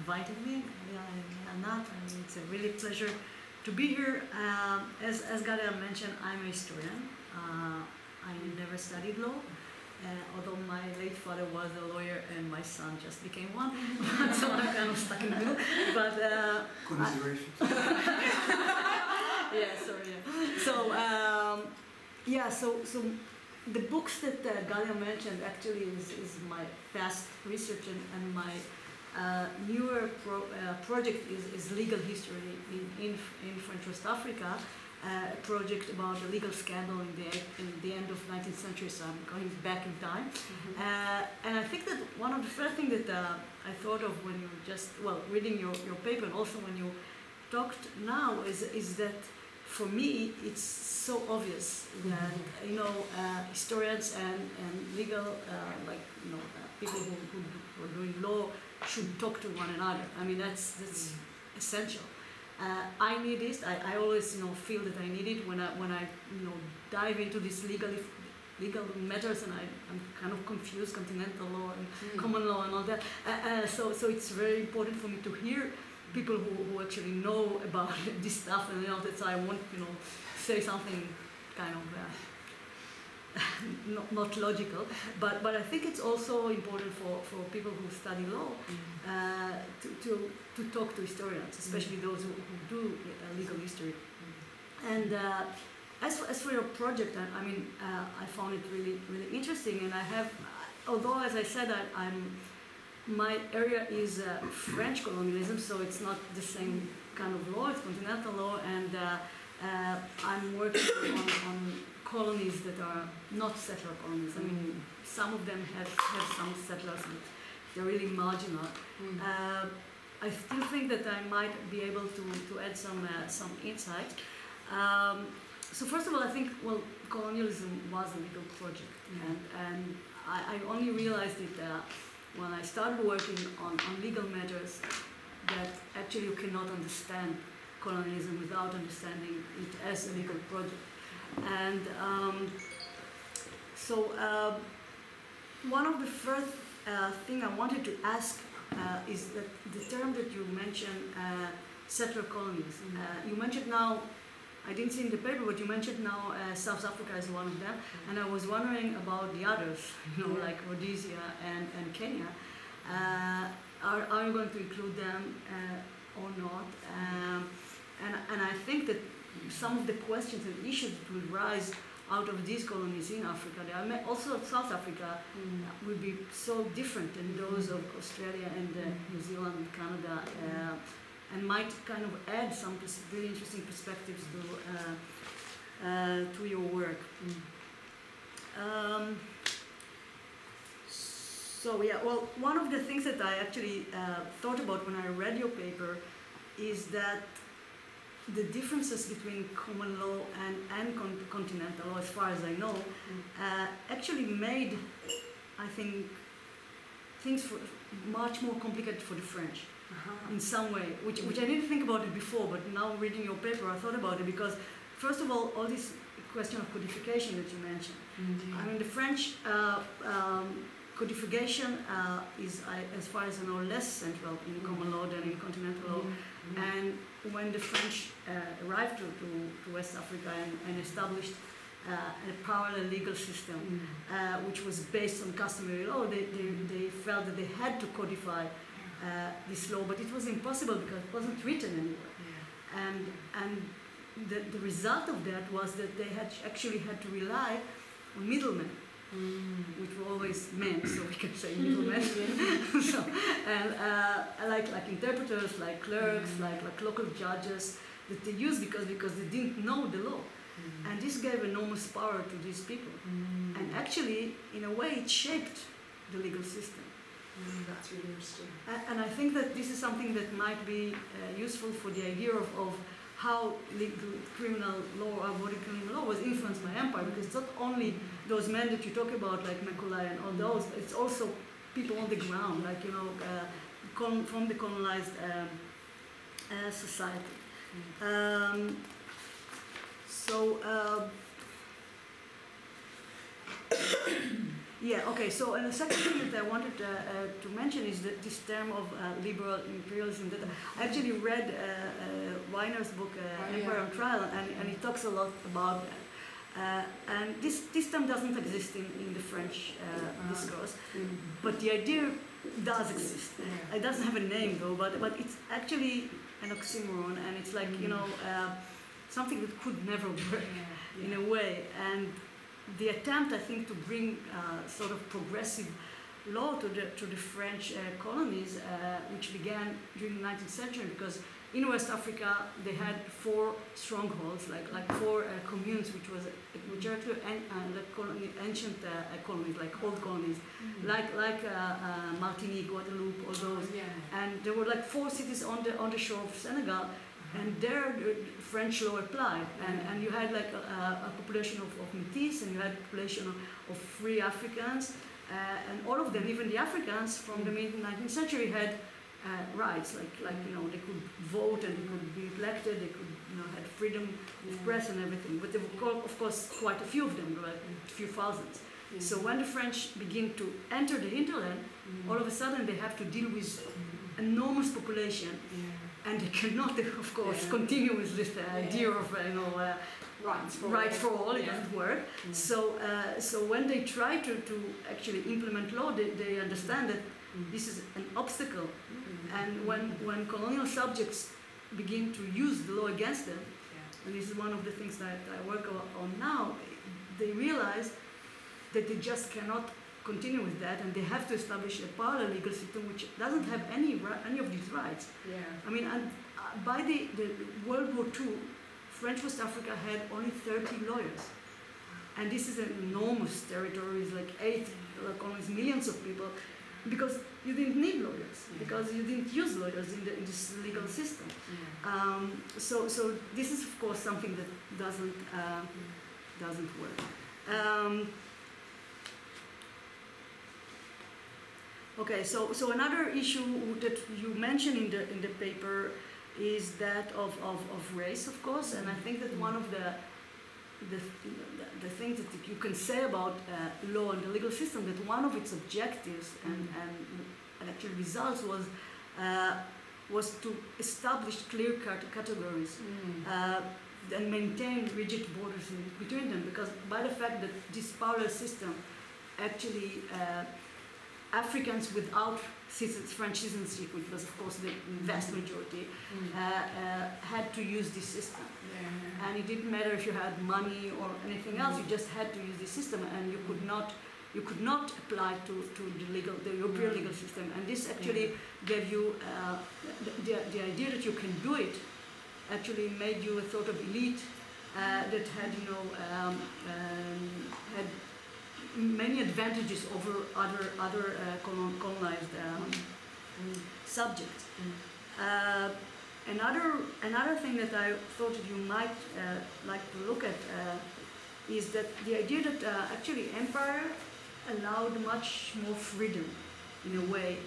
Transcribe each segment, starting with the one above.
invited me, Anat. It's a really pleasure to be here. As Galia mentioned, I'm a historian. I never studied law, although my late father was a lawyer and my son just became one, so I'm kind of stuck in the middle. But commiserations. Yeah, sorry. Yeah. So the books that Galia mentioned actually is my past research, and my newer project is legal history in French West Africa, a project about a legal scandal in the end of 19th century, so I'm going back in time. And I think that one of the first things that I thought of when you reading your paper, and also when you talked now, is that for me it's so obvious that historians and legal people who are doing law should talk to one another. I mean that's essential. I need this. I always feel that I need it when I dive into these legal matters, and I'm kind of confused, continental law and common law and all that. So it's very important for me to hear people who actually know about this stuff, and that's why I want say something kind of not logical, but I think it's also important for people who study law to talk to historians, especially those who do legal history. And as for your project, I found it really interesting, and I have, although as I said, my area is French colonialism, so it's not the same kind of law, it's continental law, and I'm working on colonies that are not settler colonies. I mean, some of them have some settlers, but they're really marginal. I still think that I might be able to add some insight. So first of all, I think, colonialism was a legal project, and I only realized it when I started working on legal matters, that actually you cannot understand colonialism without understanding it as a legal project. And one of the first thing I wanted to ask is that the term that you mentioned, settler colonies. You mentioned now, I didn't see in the paper, but you mentioned now South Africa is one of them, and I was wondering about the others, like Rhodesia and Kenya. Are you going to include them or not? And I think that some of the questions and issues that will rise out of these colonies in Africa, also South Africa, will be so different than those of Australia and New Zealand and Canada, and might kind of add some really interesting perspectives to your work. One of the things that I actually thought about when I read your paper is that the differences between common law and continental law, as far as I know, actually made, I think, things much more complicated for the French in some way, which I didn't think about it before, but now reading your paper, I thought about it, because first of all this question of codification that you mentioned. I mean, the French codification is, as far as I know, less central in common law than in continental law. And when the French arrived to West Africa and established a parallel legal system, which was based on customary law, they felt that they had to codify this law, but it was impossible because it wasn't written anywhere. And the result of that was that they actually had to rely on middlemen. Which were always men, so we can say middlemen. Like interpreters, like clerks, like local judges that they used because they didn't know the law, and this gave enormous power to these people, and actually, in a way, it shaped the legal system. That's really interesting. And I think that this is something that might be useful for the idea of how legal criminal law or body criminal law was influenced by empire, because it's not only those men that you talk about, like Macaulay and all those, but it's also people on the ground, like, from the colonized society. Yeah, okay, so and the second thing that I wanted to mention is that this term of liberal imperialism that I actually read Weiner's book, Empire on Trial, and he talks a lot about that. And this term doesn't exist in the French discourse, but the idea does exist. It doesn't have a name though, but it's actually an oxymoron, and it's like, you know, something that could never work in a way. And the attempt, I think, to bring sort of progressive law to the French colonies, which began during the 19th century, because in West Africa they had 4 strongholds, like 4 communes, which are actually ancient colonies, like old colonies, like Martinique, Guadeloupe, all those, and there were like 4 cities on the shore of Senegal. And there, French law applied, and you had like a population of Métis, and you had a population of free Africans, and all of them, even the Africans from the mid-19th century, had rights, like you know, they could vote and they could be elected, they could, you know, had freedom of press and everything. But there were, of course, quite a few of them, like a few thousands. So when the French begin to enter the hinterland, all of a sudden they have to deal with enormous population. And they cannot, of course, continue with this idea of, you know, rights for all. It doesn't work. So when they try to actually implement law, they understand that this is an obstacle. And when colonial subjects begin to use the law against them, and this is one of the things that I work on now, they realize that they just cannot continue with that, and they have to establish a parallel legal system which doesn't have any of these rights. I mean, by the World War II, French West Africa had only 30 lawyers, and this is an enormous territory. It's like 8 colonies, millions of people, because you didn't need lawyers, because you didn't use lawyers in this legal system. So this is, of course, something that doesn't work. Okay, so another issue that you mention in the paper is that of race, of course, and I think that one of the things that you can say about law and the legal system, that one of its objectives and actual results was to establish clear categories and maintain rigid borders between them, because by the fact that this parallel system actually Africans without French citizenship, which was of course the vast majority, had to use this system. And it didn't matter if you had money or anything else, you just had to use this system, and you could not apply to the European legal system. And this actually gave you the idea that you can do it, actually made you a sort of elite that had, you know, had many advantages over other colonized subjects. Another thing that I thought that you might like to look at is that the idea that actually empire allowed much more freedom, in a way,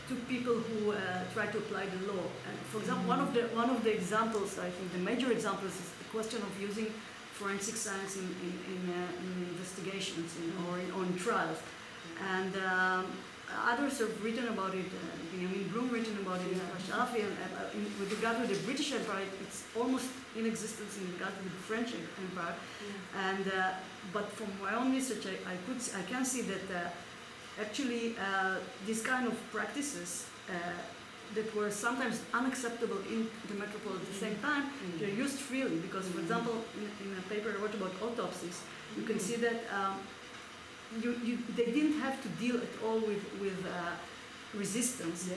to people who try to apply the law. For example, one of the examples, I think the major examples, is the question of using forensic science in investigations or in trials. And others have written about it, Benjamin Bloom written about it, Sharafi, with regard to the British Empire, it's almost in existence in regard to the French Empire. And but from my own research, I can see that actually these kind of practices that were sometimes unacceptable in the metropole at the same time, they're used freely, because, for example, in a paper I wrote about autopsies, you can see that they didn't have to deal at all with resistance,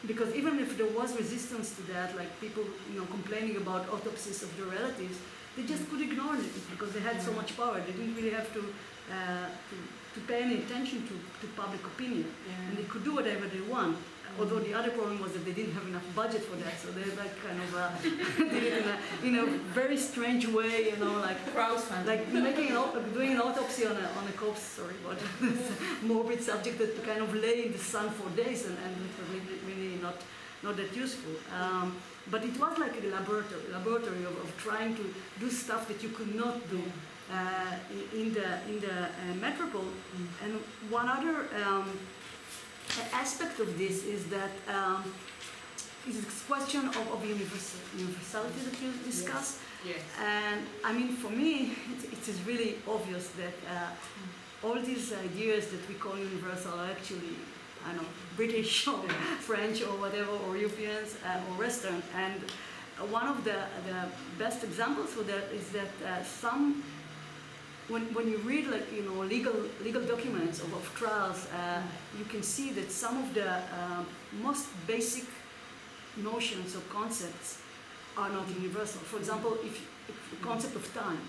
because even if there was resistance to that, like people, you know, complaining about autopsies of their relatives, they just could ignore it because they had so much power. They didn't really have to pay any attention to public opinion, and they could do whatever they want. Although the other problem was that they didn't have enough budget for that, so they like kind of did it in a very strange way, you know, like crowdfunding, like doing an autopsy on a corpse. Sorry, but this morbid subject that kind of lay in the sun for days and really not that useful. But it was like a laboratory of trying to do stuff that you could not do in the metropole. And one other aspect of this is that is this question of universality that you discuss. Yes. And I mean, for me, it is really obvious that all these ideas that we call universal are actually, I don't know, British or French or whatever, or Europeans or Western. And one of the best examples for that is that when you read, like, you know, legal documents of trials, you can see that some of the most basic notions or concepts are not universal. For example, if the concept of time.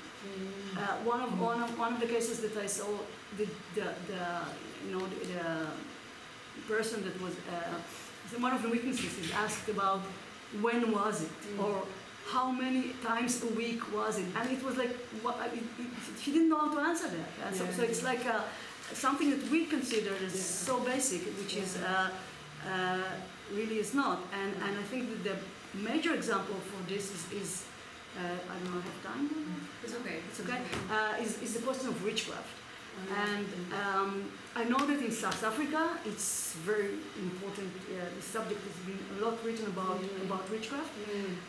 One of the cases that I saw, the person that was one of the witnesses is asked about when was it, or how many times a week was it, and it was like she didn't know how to answer that. So it's like something that we consider as so basic, which is really is not. And I think that the major example for this is I don't know, I have time? It's okay. It's okay. Is the question of witchcraft. And I know that in South Africa it's very important. The subject has been a lot written about witchcraft.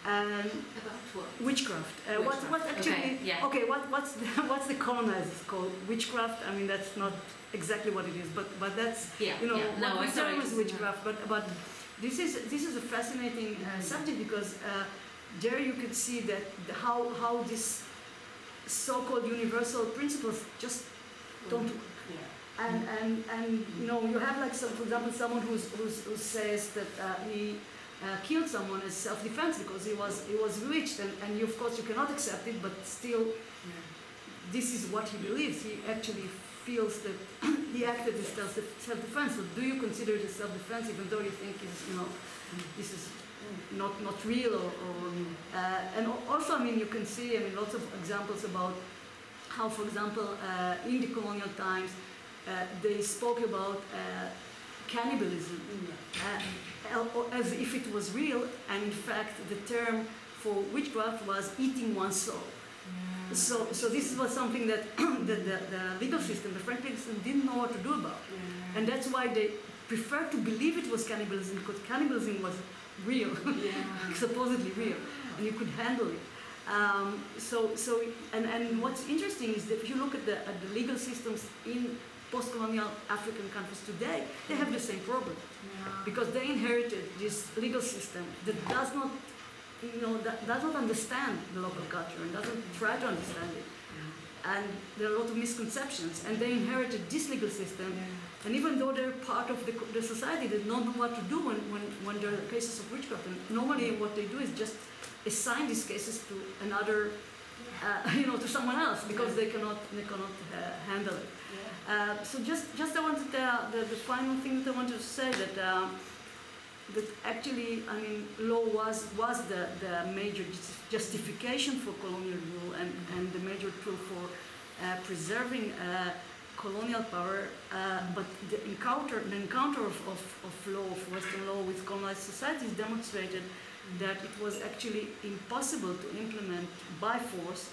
And About what? Witchcraft. What actually? Okay. What's the colonizers called witchcraft? I mean, that's not exactly what it is, but that's No, what we term as witchcraft. But this is a fascinating subject because there you could see that how this so-called universal principles just don't work. And you know, you have, like, for example, someone who says that he killed someone as self-defense because he was bewitched, and you, of course, you cannot accept it, but still, this is what he believes. He actually feels that he acted as self-defense. So do you consider it as self-defense, even though you think this is not real, and also, I mean, you can see, I mean, lots of examples about how, for example, in the colonial times, they spoke about cannibalism as if it was real, and in fact, the term for witchcraft was eating one's soul. So this was something that the legal system, the French legal system, didn't know what to do about, and that's why they preferred to believe it was cannibalism, because cannibalism was real, supposedly real, and you could handle it. And what's interesting is that if you look at the legal systems in post-colonial African countries today, they have the same problem, because they inherited this legal system that does not understand the local culture and doesn't try to understand it. And there are a lot of misconceptions, and they inherited this legal system. And even though they're part of the society, they don't know what to do when there are cases of witchcraft. And normally, what they do is just assign these cases to another, to someone else, because they cannot handle it. So just I wanted the final thing that I wanted to say, that actually, I mean, law was the major justification for colonial rule and the major tool for preserving colonial power, but the encounter of law, of Western law with colonized societies demonstrated that it was actually impossible to implement by force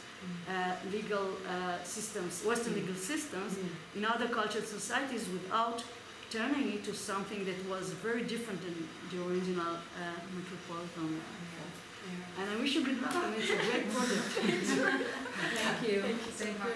legal systems, Western legal systems, in other cultured societies without turning it to something that was very different than the original metropolitan. And I wish you good luck. I mean, it's a great project. Thank you. Thank you so much.